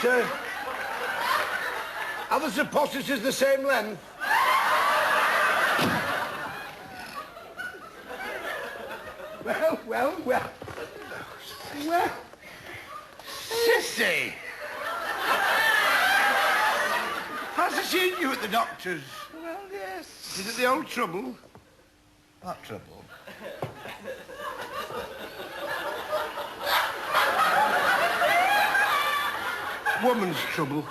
Doctor, are the suppositories the same length? Well. Cissie! How's she seen you at the doctor's? Well, yes. Is it the old trouble? What trouble? Woman's trouble.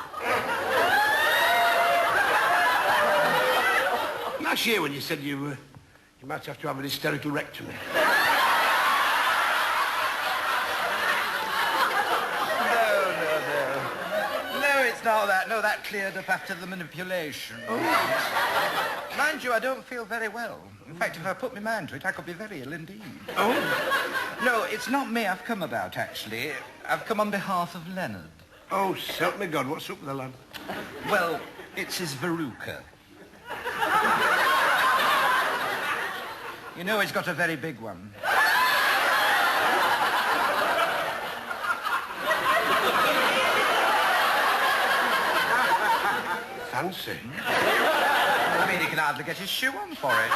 Last year when you said you might have to have an hysterical rectomy. No, it's not that. No, that cleared up after the manipulation. Oh. Mind you, I don't feel very well. In fact, if I put my mind to it, I could be very ill indeed. Oh? No, it's not me I've come about, actually. I've come on behalf of Leonard. Oh, help me God, what's up with the lad? Well, it's his verruca. You know he's got a very big one. Fancy. I mean, he can hardly get his shoe on for it.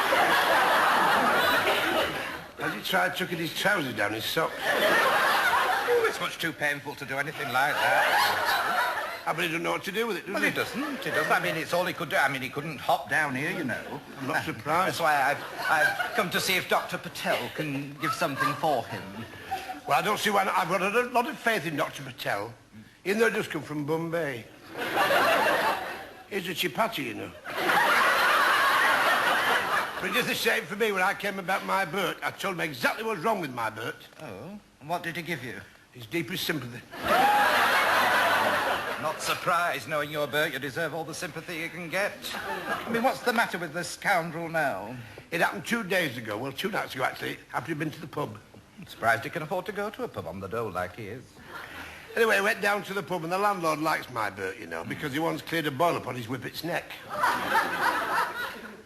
Has he tried tucking his trousers down his socks? Oh, it's much too painful to do anything like that. I bet he doesn't know what to do with it, does Well, he? he doesn't. He doesn't. I mean, it's all he could do. I mean, he couldn't hop down here, you know. I'm not surprised. That's why I've come to see if Dr. Patel can give something for him. Well, I don't see why not. I've got a lot of faith in Dr. Patel, even though he does come from Bombay. He's a chipati, you know. But it did the same for me when I came about my Bert. I told him exactly what's wrong with my Bert. Oh? And what did he give you? His deepest sympathy. Not surprised, knowing your Bert, you deserve all the sympathy you can get. I mean, what's the matter with this scoundrel now? It happened 2 days ago. Well, 2 nights ago, actually, after he'd been to the pub. I'm surprised he can afford to go to a pub on the dole like he is. Anyway, I went down to the pub, and the landlord likes my Bert, you know, because he once cleared a boil upon his whippet's neck.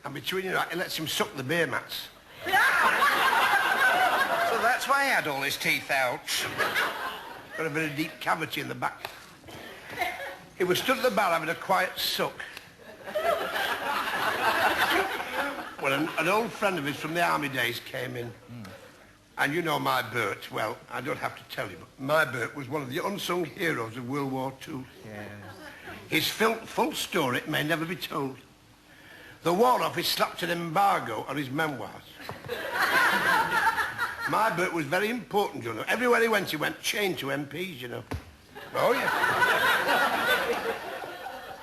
And between you, he lets him suck the beer mats. So that's why he had all his teeth out. Got a very deep cavity in the back. He was stood at the bar having a quiet suck. Well, an old friend of his from the army days came in. And you know my Bert. Well, I don't have to tell you, but my Bert was one of the unsung heroes of World War II. Yes. His full story may never be told. The War Office slapped an embargo on his memoirs. My Bert was very important, you know. Everywhere he went chained to MPs, you know. Oh, yeah.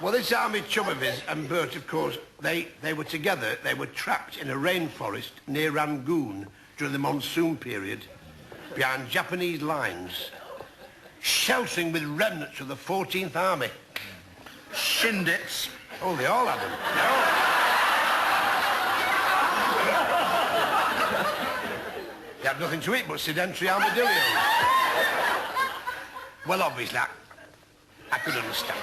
Well, this army chum of his and Bert, of course, they were together. They were trapped in a rainforest near Rangoon during the monsoon period, behind Japanese lines, sheltering with remnants of the 14th Army. Shindits. Oh, they all had them. They had nothing to eat but sedentary armadillos. Well, obviously, I could understand.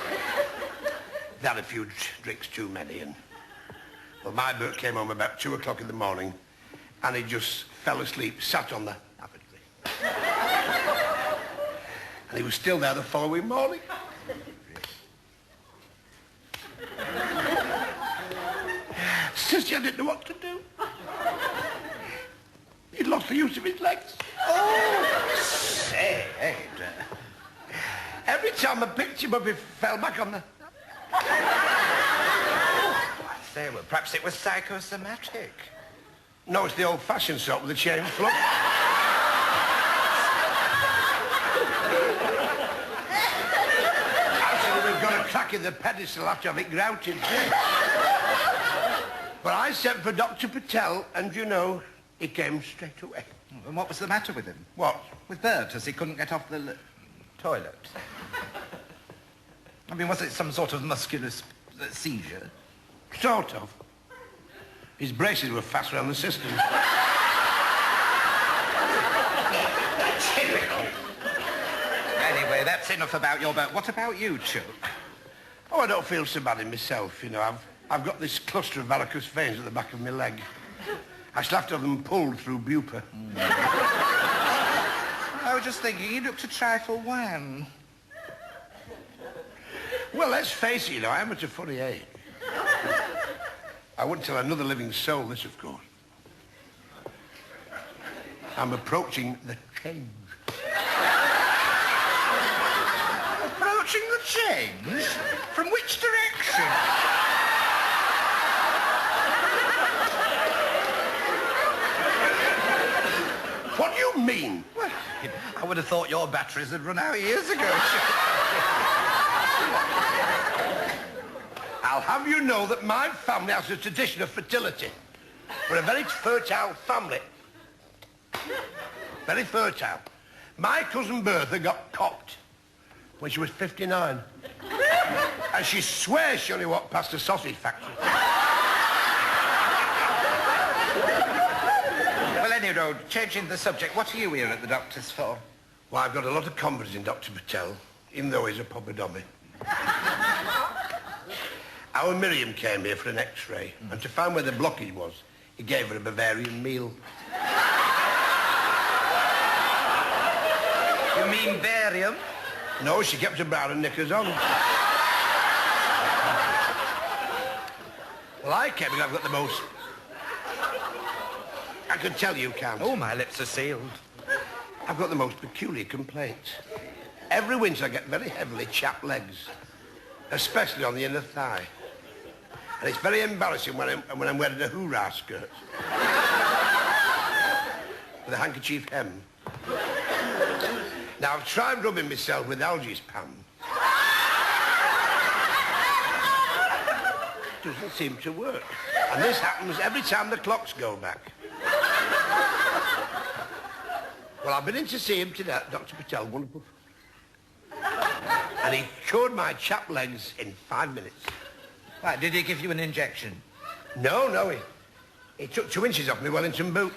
They had a few drinks too many, and... Well, my Bert came home about 2 o'clock in the morning, and he just fell asleep, sat on the lavatory. And he was still there the following morning. Cissie, I didn't know what to do. He'd lost the use of his legs. Oh, say, Every time I picked him up, he fell back on the... I say, well, perhaps it was psychosomatic. No, it's the old-fashioned sort with the chain flux. Actually, we've got a crack in the pedestal after have it grouted. But I sent for Dr. Patel, and, you know, he came straight away. And what was the matter with him? What? With Bert, as he couldn't get off the toilet. I mean, was it some sort of muscular seizure? Sort of. His braces were fast around the system. Typical. Anyway, that's enough about your Bert. What about you, Chuck? Oh, I don't feel so bad in myself, you know. I've got this cluster of varicose veins at the back of my leg. I shall have to have them pulled through Bupa. I was just thinking, he looked a trifle wan. Well, let's face it, I am at a funny age. I wouldn't tell another living soul this, of course. I'm approaching the change. Approaching the change? From which direction? What do you mean? Well, I would have thought your batteries had run out years ago. I'll have you know that my family has a tradition of fertility. We're a very fertile family. Very fertile. My cousin Bertha got cocked when she was 59. And she swears she only walked past a sausage factory. Well, anyway, changing the subject, what are you here at the doctor's for? Well, I've got a lot of confidence in Dr. Patel, even though he's a proper dummy. Our Miriam came here for an X-ray, and to find where the blockage was, he gave her a Bavarian meal. You mean barium? No, she kept her brown and knickers on. Well, I came and I've got the most... I can tell you can't. Oh, my lips are sealed. I've got the most peculiar complaints. Every winter I get very heavily chapped legs, especially on the inner thigh. And it's very embarrassing when I'm wearing a hoorah skirt with a handkerchief hem. Now, I've tried rubbing myself with algae spam. Doesn't seem to work. And this happens every time the clocks go back. Well, I've been in to see him today, Dr. Patel, wonderful. And he cured my chapped legs in 5 minutes. Right, did he give you an injection? No, he took 2 inches off my Wellington boot.